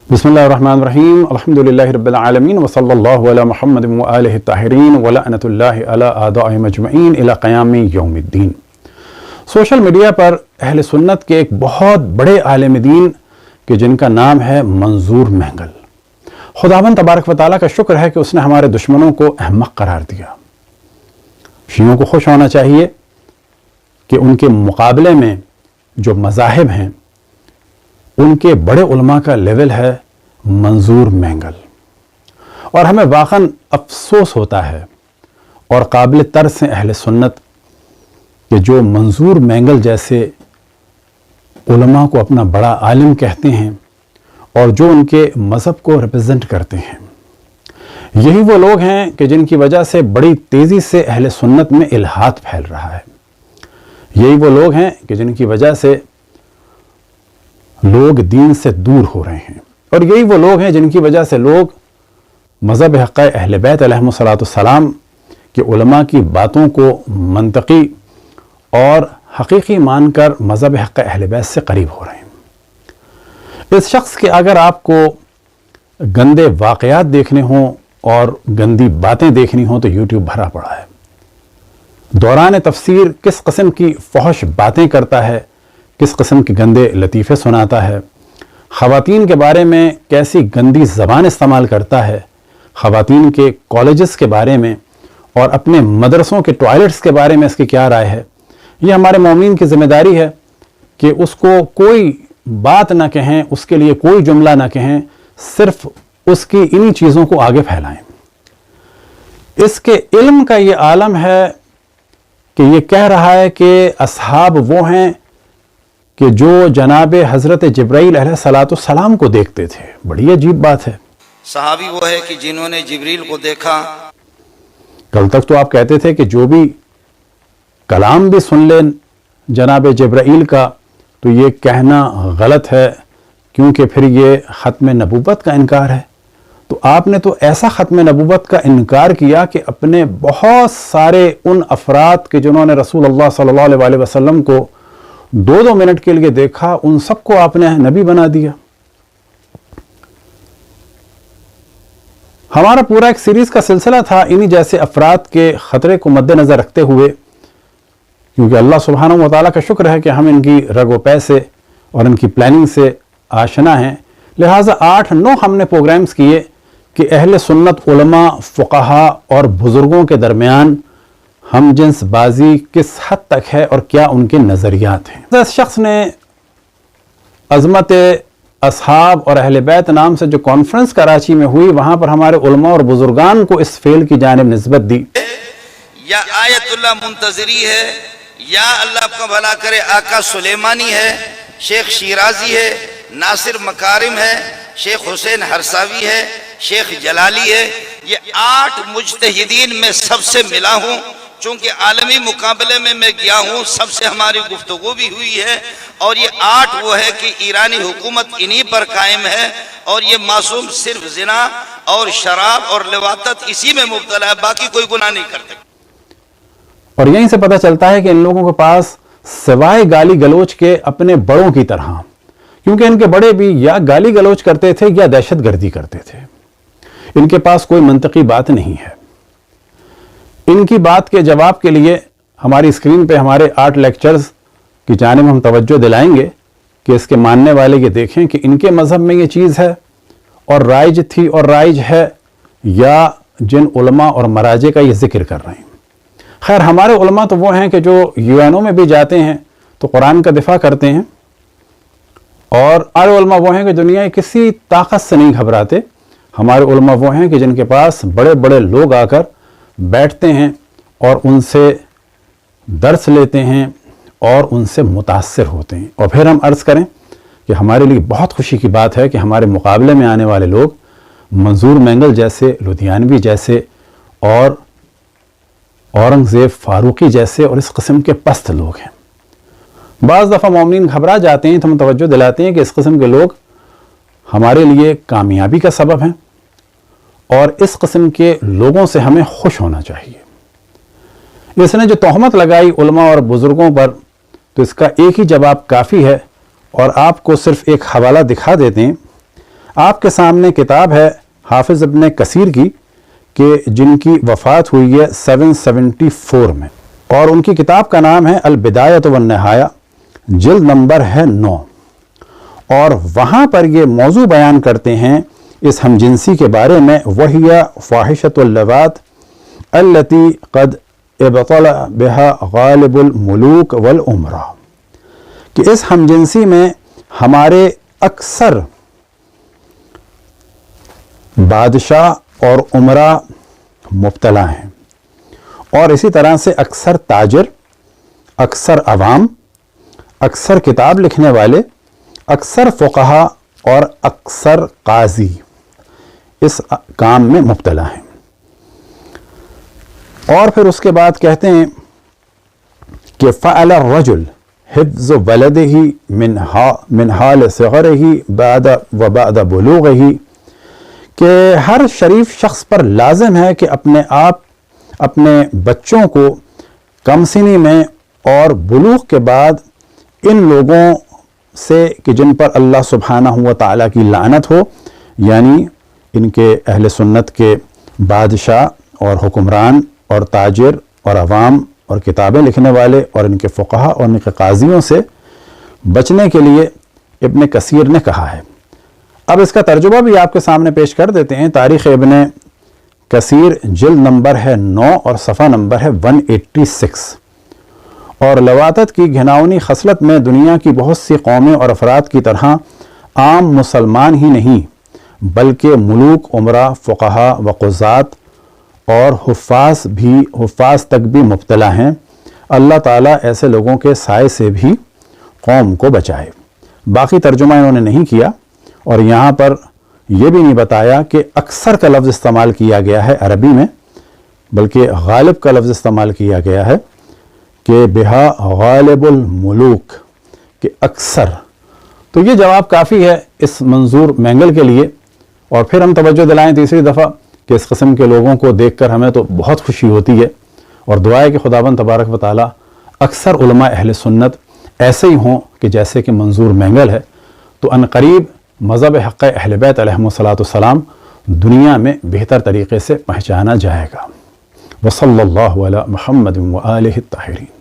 बिस्मिल्लाहिर्रहमानिर्रहीम अल्हम्दुलिल्लाहि रब्बिल आलमीन व सल्लल्लाहु अला मुहम्मद व आलिहि ताहिरीन व लअनतुल्लाहि अला आदाइहिम अजमईन इला क़यामि यौमिद्दीन। सोशल मीडिया पर अहले सुन्नत के एक बहुत बड़े आलिम दीन के जिनका नाम है मंजूर महंगल, खुदावंद तबारक व तआला का शुक्र है कि उसने हमारे दुश्मनों को अहमक करार दिया। शियों को खुश होना चाहिए कि उनके मुकाबले में जो मज़ाहिब हैं उनके बड़े उलमा का लेवल है मंजूर महंगल, और हमें वाक़न अफसोस होता है और काबिल तरस हैं अहले सुन्नत कि जो मंजूर महंगल जैसे उलमा को अपना बड़ा आलिम कहते हैं और जो उनके मज़हब को रिप्रेजेंट करते हैं, यही वो लोग हैं कि जिनकी वजह से बड़ी तेज़ी से अहले सुन्नत में इल्हाद फैल रहा है। यही वो लोग हैं कि जिनकी वजह से लोग दीन से दूर हो रहे हैं, और यही वो लोग हैं जिनकी वजह से लोग मज़हब हक़ अहले बैत अलैहिमुस्सलाम के उलमा की बातों को मंतकी और हकीकी मानकर मज़हब हक़ अहले बैत से करीब हो रहे हैं। इस शख्स के अगर आपको गंदे वाक़यात देखने हों और गंदी बातें देखनी हों तो यूट्यूब भरा पड़ा है। दौरान तफसीर किस किस्म की फहश बातें करता है, किस किस्म के गंदे लतीफ़े सुनाता है, ख़वातीन के बारे में कैसी गंदी ज़बान इस्तेमाल करता है, ख़वातीन के कॉलेजेस के बारे में और अपने मदरसों के टॉयलेट्स के बारे में इसकी क्या राय है। ये हमारे मोमिन की ज़िम्मेदारी है कि उसको कोई बात ना कहें, उसके लिए कोई जुमला ना कहें, सिर्फ उसकी इन्हीं चीज़ों को आगे फैलाएं। इसके इल्म का ये आलम है कि ये कह रहा है कि असहाब वो हैं कि जो जनाब हज़रत जिब्राइल अलैहिस्सलाम को देखते थे। बड़ी अजीब बात है। सहाबी वो है कि जिन्होंने जिब्रील को देखा। कल तक तो आप कहते थे कि जो भी कलाम भी सुन लें जनाब जिब्राइल का तो ये कहना गलत है, क्योंकि फिर ये ख़त्म नबूवत का इनकार है। तो आपने तो ऐसा ख़त्म नबूवत का इनकार किया कि अपने बहुत सारे उन अफराद के जिन्होंने रसूलुल्लाह सल्लल्लाहु अलैहि वसल्लम को 2-2 मिनट के लिए देखा, उन सबको आपने नबी बना दिया। हमारा पूरा एक सीरीज का सिलसिला था इन्हीं जैसे अफराद के ख़तरे को मद्देनज़र रखते हुए, क्योंकि अल्लाह सुब्हानहू व तआला का शुक्र है कि हम इनकी रगो पै से और इनकी प्लानिंग से आशना हैं। लिहाजा 8-9 हमने प्रोग्राम्स किए कि अहले सुन्नत उलमा, फ़ुक़हा और बुज़ुर्गों के दरमियान हम जिन्स बाजी किस हद तक है और क्या उनके नज़रियात हैं। इस शख्स ने अज़मत असहाब और अहले बैत नाम से जो कॉन्फ्रेंस कराची में हुई, वहाँ पर हमारे उलमा और बुजुर्गान को इस फेल की जानिब निस्बत दी। या आयतुल्लाह मुंतज़री है, या अल्लाह आपका भला करे आका सुलेमानी है, शेख शिराजी है, नासिर मकारिम है, शेख हुसैन हरसावी है, शेख जलाली है। ये 8 मुज्तहिदीन में सबसे मिला हूँ, चूंकि आलमी मुकाबले में मैं गया हूँ, सबसे हमारी गुफ्तगू भी हुई है। और ये 8 वो है कि ईरानी हुकूमत इन्हीं पर कायम है, और ये मासूम सिर्फ जिना और शराब और लिवातत इसी में मुब्तला है, बाकी कोई गुनाह नहीं करते। और यहीं से पता चलता है कि इन लोगों के पास सिवाय गाली गलोच के अपने बड़ों की तरह, क्योंकि इनके बड़े भी या गाली गलोच करते थे या दहशत गर्दी करते थे, इनके पास कोई मंतकी बात नहीं है। इनकी बात के जवाब के लिए हमारी स्क्रीन पे हमारे 8 लेक्चर्स की जानिब हम तवज्जो दिलाएंगे कि इसके मानने वाले ये देखें कि इनके मज़हब में ये चीज़ है और राइज थी और राइज है, या जिन उलमा और मराजे का ये जिक्र कर रहे हैं। खैर, हमारे उलमा तो वो हैं कि जो यूएनओ में भी जाते हैं तो कुरान का दिफा करते हैं, और आले उलमा वो हैं कि दुनिया की किसी ताकत से नहीं घबराते। हमारे उलमा वो हैं कि जिनके पास बड़े बड़े लोग आकर बैठते हैं और उनसे दर्स लेते हैं और उनसे मुतासिर होते हैं। और फिर हम अर्ज़ करें कि हमारे लिए बहुत खुशी की बात है कि हमारे मुकाबले में आने वाले लोग मंजूर महंगल जैसे, लुधियानवी जैसे और औरंगज़ेब फ़ारूक़ी जैसे और इस किस्म के पस्त लोग हैं। बाज़ दफ़ा मोमिन घबरा जाते हैं तो हम तवज्जो दिलाते हैं कि इस किस्म के लोग हमारे लिए कामयाबी का सबब हैं, और इस किस्म के लोगों से हमें खुश होना चाहिए। इसने जो तोहमत लगाई उलमा और बुज़ुर्गों पर, तो इसका एक ही जवाब काफ़ी है, और आपको सिर्फ एक हवाला दिखा देते हैं آپ کے سامنے کتاب ہے حافظ ابن کثیر کی کہ جن کی وفات ہوئی ہے 774 میں، اور ان کی کتاب کا نام ہے البدایۃ والنہایہ، جلد نمبر ہے 9، اور وہاں پر یہ موضوع بیان کرتے ہیں اس ہم جنسی کے بارے میں، وہی فاحشۃ اللواط التی قد ابطل بها غالب الملوک والامراء، کہ اس ہم جنسی میں ہمارے اکثر بادشاہ اور عمرا مبتلا ہیں، اور اسی طرح سے اکثر تاجر، اکثر عوام، اکثر کتاب لکھنے والے، اکثر فقہا اور اکثر قاضی اس کام میں مبتلا ہیں۔ اور پھر اس کے بعد کہتے ہیں کہ فعل الرجل حفظ ولده من حال صغره بعد بلوغه، کہ ہر شریف شخص پر لازم ہے کہ اپنے بچوں کو کم سنی میں اور بلوغ کے بعد ان لوگوں سے کہ جن پر اللہ سبحانہ و تعالیٰ کی لعنت ہو، یعنی ان کے اہل سنت کے بادشاہ اور حکمران اور تاجر اور عوام اور کتابیں لکھنے والے اور ان کے فقہا اور ان کے قاضیوں سے بچنے کے لیے ابن کثیر نے کہا ہے۔ اب اس کا ترجمہ بھی آپ کے سامنے پیش کر دیتے ہیں۔ تاریخ ابن کثیر جلد نمبر ہے 9 اور صفحہ نمبر ہے 186۔ اور لواطت کی گھناؤنی خصلت میں دنیا کی بہت سی قومیں اور افراد کی طرح عام مسلمان ہی نہیں بلکہ ملوک، عمرا، فقہا و قضات اور حفاظ تک بھی مبتلا ہیں۔ اللہ تعالیٰ ایسے لوگوں کے سائے سے بھی قوم کو بچائے۔ باقی ترجمہ انہوں نے نہیں کیا، اور یہاں پر یہ بھی نہیں بتایا کہ اکثر کا لفظ استعمال کیا گیا ہے عربی میں، بلکہ غالب کا لفظ استعمال کیا گیا ہے کہ بہا غالب الملوک، کہ اکثر۔ تو یہ جواب کافی ہے اس منظور مینگل کے لیے۔ اور پھر ہم توجہ دلائیں تیسری دفعہ کہ اس قسم کے لوگوں کو دیکھ کر ہمیں تو بہت خوشی ہوتی ہے، اور دعا ہے کہ خداوند تبارک و تعالیٰ اکثر علماء اہل سنت ایسے ہی ہوں کہ جیسے کہ منظور مینگل ہے، تو ان قریب مذہب حق اہل بیت علیہم السلام دنیا میں بہتر طریقے سے پہچانا جائے گا۔ وصلی اللہ علی محمد وآلہ الطاہرین۔